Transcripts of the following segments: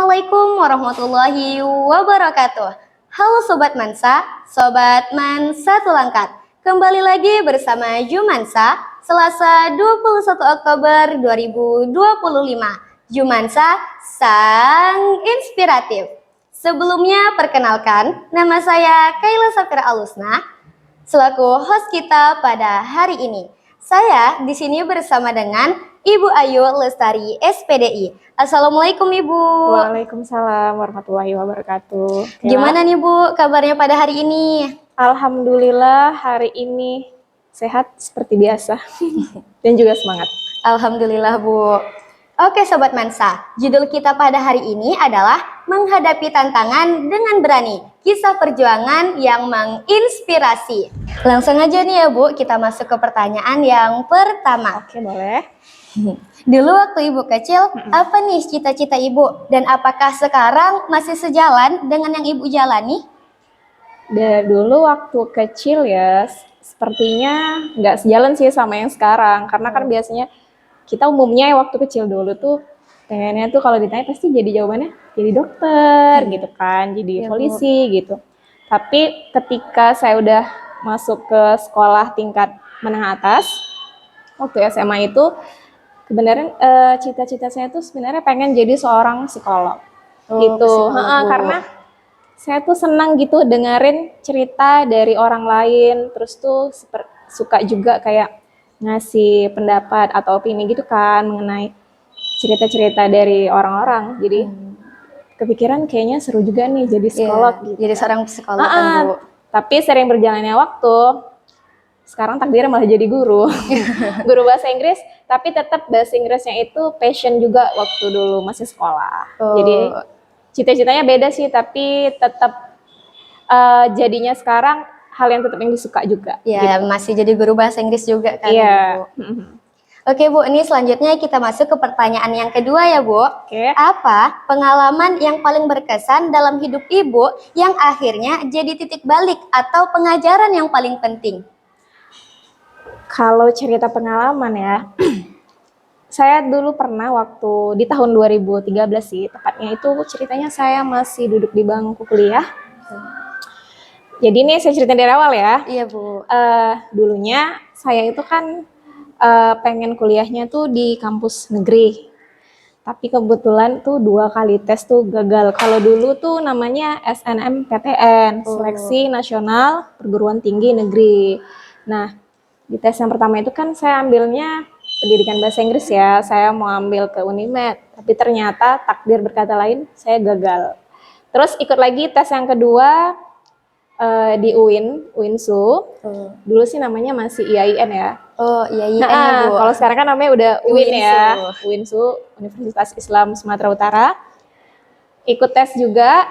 Assalamualaikum warahmatullahi wabarakatuh. Halo Sobat Mansa, Sobat Mansa Tulangkat. Kembali lagi bersama Jumansa, Selasa 21 Oktober 2025. Jumansa Sang Inspiratif. Sebelumnya perkenalkan, nama saya Kayla Safira Alusna, selaku host kita pada hari ini. Saya di sini bersama dengan Ibu Ayu Lestari SPDI. Assalamualaikum Ibu. Waalaikumsalam warahmatullahi wabarakatuh. Gimana nih Bu kabarnya pada hari ini? Alhamdulillah hari ini sehat seperti biasa dan juga semangat. Alhamdulillah Bu. Oke Sobat Mansa, judul kita pada hari ini adalah menghadapi tantangan dengan berani. Kisah perjuangan yang menginspirasi. Langsung aja nih ya Bu, kita masuk ke pertanyaan yang pertama. Oke, boleh. Dulu waktu Ibu kecil, apa nih cita-cita Ibu? Dan apakah sekarang masih sejalan dengan yang Ibu jalani? Dari dulu waktu kecil ya, sepertinya nggak sejalan sih sama yang sekarang. Karena kan biasanya kita umumnya waktu kecil dulu tuh pengennya tuh kalau ditanya pasti jadi jawabannya jadi dokter gitu kan, jadi polisi gitu. Tapi ketika saya udah masuk ke sekolah tingkat menengah atas, waktu SMA itu kebenaran cita-cita saya tuh sebenarnya pengen jadi seorang psikolog gitu. Karena saya tuh senang gitu dengerin cerita dari orang lain, terus tuh suka juga kayak ngasih pendapat atau opini gitu kan mengenai cerita-cerita dari orang-orang. Jadi kepikiran kayaknya seru juga nih jadi psikolog gitu. Jadi seorang psikolog kan Bu. Tapi sering berjalannya waktu, sekarang takdirnya malah jadi guru. Guru bahasa Inggris, tapi tetap bahasa Inggrisnya itu passion juga waktu dulu masih sekolah. Jadi cita-citanya beda sih, tapi tetap jadinya sekarang hal yang tetap yang disuka juga. Ya, gitu. Masih jadi guru bahasa Inggris juga kan Iya. Bu. Oke Bu, ini selanjutnya kita masuk ke pertanyaan yang kedua ya Bu. Oke. Apa pengalaman yang paling berkesan dalam hidup Ibu yang akhirnya jadi titik balik atau pengajaran yang paling penting? Kalau cerita pengalaman ya, saya dulu pernah waktu di tahun 2013 sih, tepatnya itu ceritanya saya masih duduk di bangku kuliah. Jadi ini saya cerita dari awal ya. Iya Bu. Dulunya saya itu kan pengen kuliahnya tuh di kampus negeri. Tapi kebetulan tuh 2 kali tes tuh gagal. Kalau dulu tuh namanya SNMPTN, Seleksi Nasional Perguruan Tinggi Negeri. Nah, di tes yang pertama itu kan saya ambilnya pendidikan bahasa Inggris ya. Saya mau ambil ke Unimed, tapi ternyata takdir berkata lain, saya gagal. Terus ikut lagi tes yang kedua di UINSU. Dulu sih namanya masih IAIN ya. Oh, IAIN ya Bu. Kalau sekarang kan namanya udah UIN ya. UINSU, Universitas Islam Sumatera Utara. Ikut tes juga,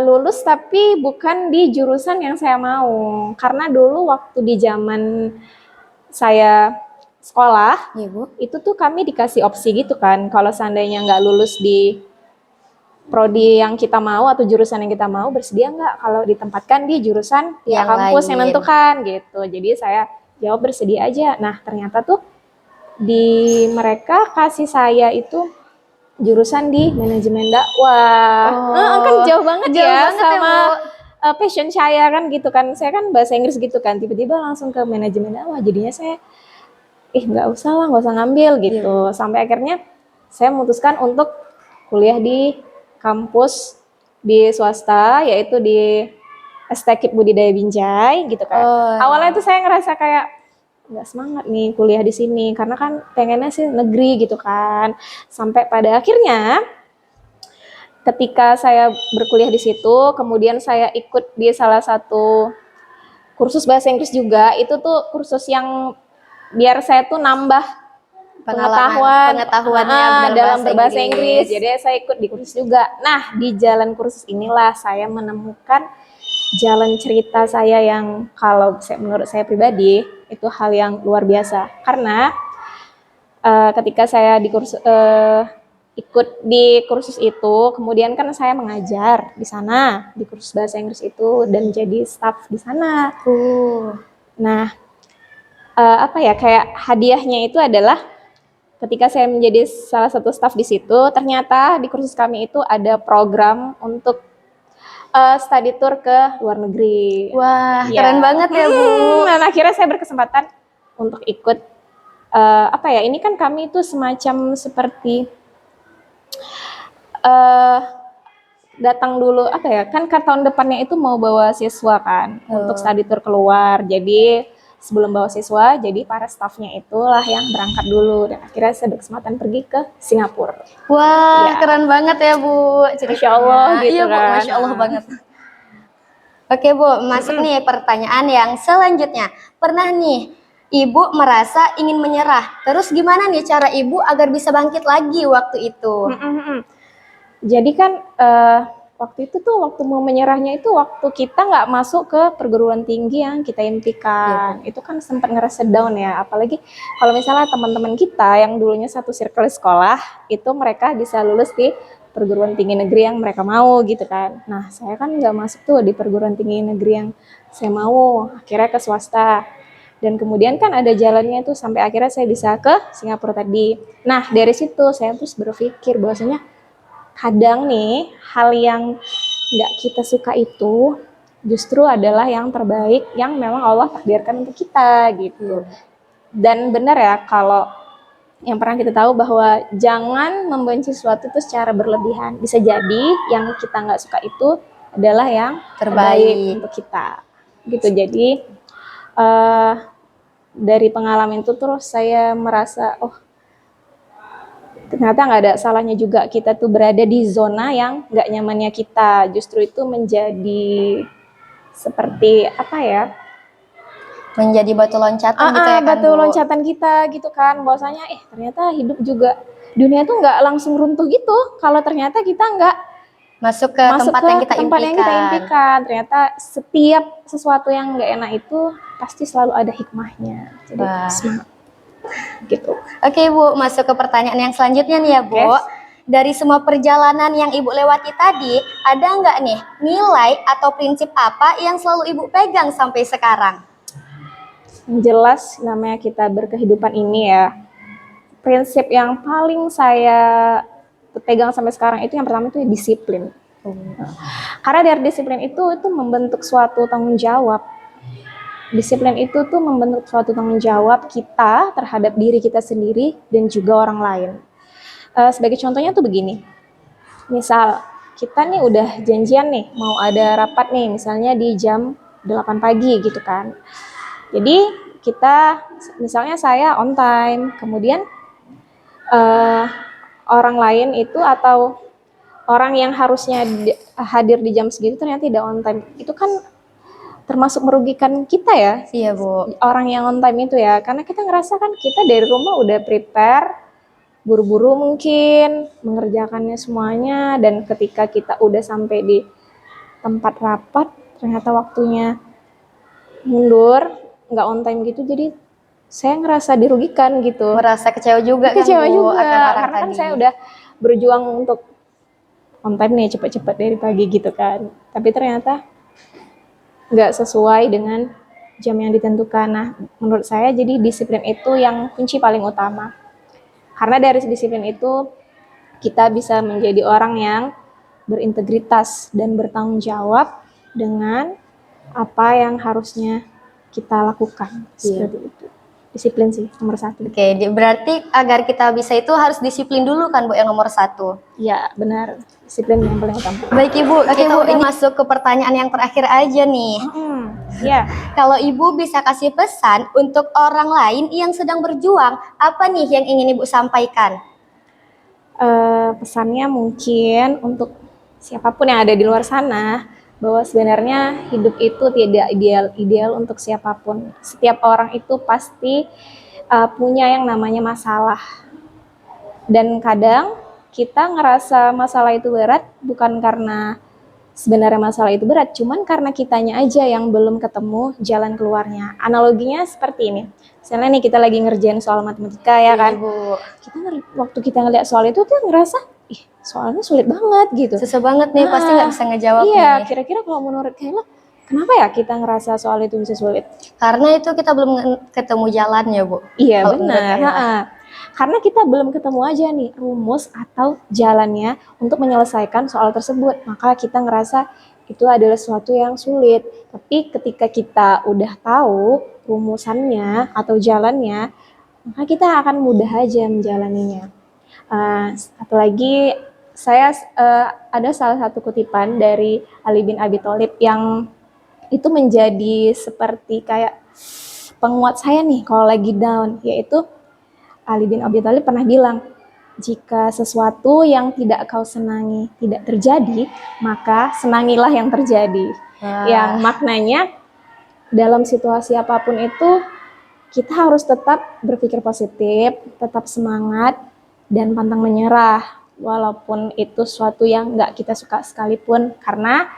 lulus tapi bukan di jurusan yang saya mau. Karena dulu waktu di zaman saya sekolah, ya, Bu, itu tuh kami dikasih opsi gitu kan. Kalau seandainya nggak lulus di prodi yang kita mau atau jurusan yang kita mau, bersedia nggak kalau ditempatkan di jurusan yang kampus yang nentukan gitu. Jadi saya jawab bersedia aja. Nah ternyata tuh di mereka kasih saya itu jurusan di manajemen dakwah. Kan jauh banget ya sama passion saya kan gitu kan. Saya kan bahasa Inggris gitu kan, tiba-tiba langsung ke manajemen dakwah. Jadinya saya nggak usah ngambil gitu. Sampai akhirnya saya memutuskan untuk kuliah di kampus di swasta, yaitu di Estekip Budidaya Binjai gitu kan. Awalnya tuh saya ngerasa kayak nggak semangat nih kuliah di sini karena kan pengennya sih negeri gitu kan. Sampai pada akhirnya ketika saya berkuliah di situ, kemudian saya ikut di salah satu kursus bahasa Inggris juga. Itu tuh kursus yang biar saya tuh nambah pengetahuannya dalam berbahasa Inggris. Jadi saya ikut di kursus juga. Nah, di jalan kursus inilah saya menemukan jalan cerita saya yang menurut saya pribadi itu hal yang luar biasa. Karena ketika saya ikut di kursus itu, kemudian kan saya mengajar di sana di kursus bahasa Inggris itu dan jadi staff di sana. Nah, kayak hadiahnya itu adalah ketika saya menjadi salah satu staf di situ, ternyata di kursus kami itu ada program untuk study tour ke luar negeri. Wah, Ya. keren banget ya, Bu. Dan akhirnya saya berkesempatan untuk ikut ini kan kami itu semacam seperti datang dulu kan tahun depannya itu mau bawa siswa kan untuk study tour keluar. Jadi sebelum bawa siswa, jadi para stafnya itulah yang berangkat dulu dan akhirnya saya berkesempatan pergi ke Singapura. Wah, keren banget ya, Bu. Masya Allah gitu iya, Bu, kan. Masya Allah banget. Oke, Bu, masuk nih pertanyaan yang selanjutnya. Pernah nih Ibu merasa ingin menyerah. Terus gimana nih cara Ibu agar bisa bangkit lagi waktu itu? Jadi kan waktu itu tuh waktu mau menyerahnya itu waktu kita nggak masuk ke perguruan tinggi yang kita impikan. Itu kan sempat ngerasa down ya. Apalagi kalau misalnya teman-teman kita yang dulunya satu circle sekolah, itu mereka bisa lulus di perguruan tinggi negeri yang mereka mau gitu kan. Nah saya kan nggak masuk tuh di perguruan tinggi negeri yang saya mau. Akhirnya ke swasta. Dan kemudian kan ada jalannya tuh sampai akhirnya saya bisa ke Singapura tadi. Nah dari situ saya terus berpikir bahwasanya kadang nih hal yang nggak kita suka itu justru adalah yang terbaik yang memang Allah takdirkan untuk kita gitu. Dan benar ya kalau yang pernah kita tahu bahwa jangan membenci sesuatu itu secara berlebihan. Bisa jadi yang kita nggak suka itu adalah yang terbaik untuk kita gitu. Jadi dari pengalaman itu terus saya merasa ternyata nggak ada salahnya juga kita tuh berada di zona yang nggak nyamannya kita. Justru itu menjadi seperti menjadi batu loncatan gitu ya kan, batu Bu? loncatan kita gitu kan. Bahwasanya ternyata hidup juga dunia tuh nggak langsung runtuh gitu. Kalau ternyata kita nggak masuk ke tempat yang kita impikan. Ternyata setiap sesuatu yang nggak enak itu pasti selalu ada hikmahnya. Jadi semangat. Gitu. Oke, Bu, masuk ke pertanyaan yang selanjutnya nih ya, Bu. Yes. Dari semua perjalanan yang Ibu lewati tadi, ada nggak nih nilai atau prinsip apa yang selalu Ibu pegang sampai sekarang? Jelas namanya kita berkehidupan ini ya, prinsip yang paling saya pegang sampai sekarang itu yang pertama itu disiplin. Karena dari disiplin itu membentuk suatu tanggung jawab. Disiplin itu tuh membentuk suatu tanggung jawab kita terhadap diri kita sendiri dan juga orang lain. Sebagai contohnya tuh begini, misal kita nih udah janjian nih mau ada rapat nih misalnya di jam 8 pagi gitu kan. Jadi kita misalnya saya on time, kemudian orang lain itu atau orang yang harusnya hadir di jam segitu ternyata tidak on time. Itu kan termasuk merugikan kita ya. Iya, Bu. Orang yang on time itu ya, karena kita ngerasa kan kita dari rumah udah prepare, buru-buru mungkin mengerjakannya semuanya, dan ketika kita udah sampai di tempat rapat ternyata waktunya mundur, nggak on time gitu, jadi saya ngerasa dirugikan gitu. Merasa kecewa juga Kecewa kan, Bu, juga, akan orang karena kan tadi. saya udah berjuang untuk on time nih cepat-cepat dari pagi gitu kan, tapi ternyata nggak sesuai dengan jam yang ditentukan. Nah, menurut saya jadi disiplin itu yang kunci paling utama. Karena dari disiplin itu kita bisa menjadi orang yang berintegritas dan bertanggung jawab dengan apa yang harusnya kita lakukan. Seperti itu. Disiplin sih nomor 1. Oke, berarti agar kita bisa itu harus disiplin dulu kan, Bu, yang nomor 1. Ya, benar. Disiplin yang paling utama. Baik, Ibu, kita udah masuk ke pertanyaan yang terakhir aja nih. Ya. Kalau Ibu bisa kasih pesan untuk orang lain yang sedang berjuang, apa nih yang ingin Ibu sampaikan? Pesannya mungkin untuk siapapun yang ada di luar sana, bahwa sebenarnya hidup itu tidak ideal untuk siapapun. Setiap orang itu pasti punya yang namanya masalah. Dan kadang kita ngerasa masalah itu berat bukan karena sebenarnya masalah itu berat, cuman karena kitanya aja yang belum ketemu jalan keluarnya. Analoginya seperti ini. Misalnya nih kita lagi ngerjain soal matematika ya kan. Bu. Waktu kita ngeliat soal itu tuh ngerasa, soalnya sulit banget gitu. Susah banget nih, pasti nggak bisa ngejawab. Iya, kira-kira kalau menurut Kayla, kenapa ya kita ngerasa soal itu bisa sulit? Karena itu kita belum ketemu jalannya, Bu. Iya, benar. Karena kita belum ketemu aja nih rumus atau jalannya untuk menyelesaikan soal tersebut. Maka kita ngerasa itu adalah sesuatu yang sulit. Tapi ketika kita udah tahu rumusannya atau jalannya, maka kita akan mudah aja menjalaninya. Satu lagi, saya ada salah satu kutipan dari Ali bin Abi Thalib yang itu menjadi seperti kayak penguat saya nih kalau lagi down, yaitu Ali bin Abi Thalib pernah bilang, jika sesuatu yang tidak kau senangi tidak terjadi, maka senangilah yang terjadi. Yang maknanya dalam situasi apapun itu kita harus tetap berpikir positif, tetap semangat, dan pantang menyerah. Walaupun itu sesuatu yang nggak kita suka sekalipun, karena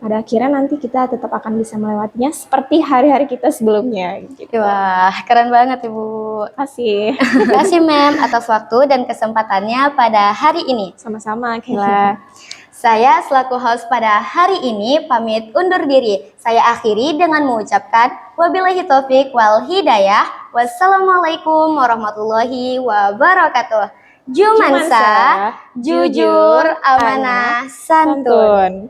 pada akhirnya nanti kita tetap akan bisa melewatinya seperti hari-hari kita sebelumnya. Gitu. Wah, keren banget Ibu. Terima kasih. Terima kasih Mem atas waktu dan kesempatannya pada hari ini. Sama-sama, Kela. Saya selaku host pada hari ini pamit undur diri. Saya akhiri dengan mengucapkan wabillahi taufik wal hidayah. Wassalamualaikum warahmatullahi wabarakatuh. Jumansa, jujur, amanah, santun.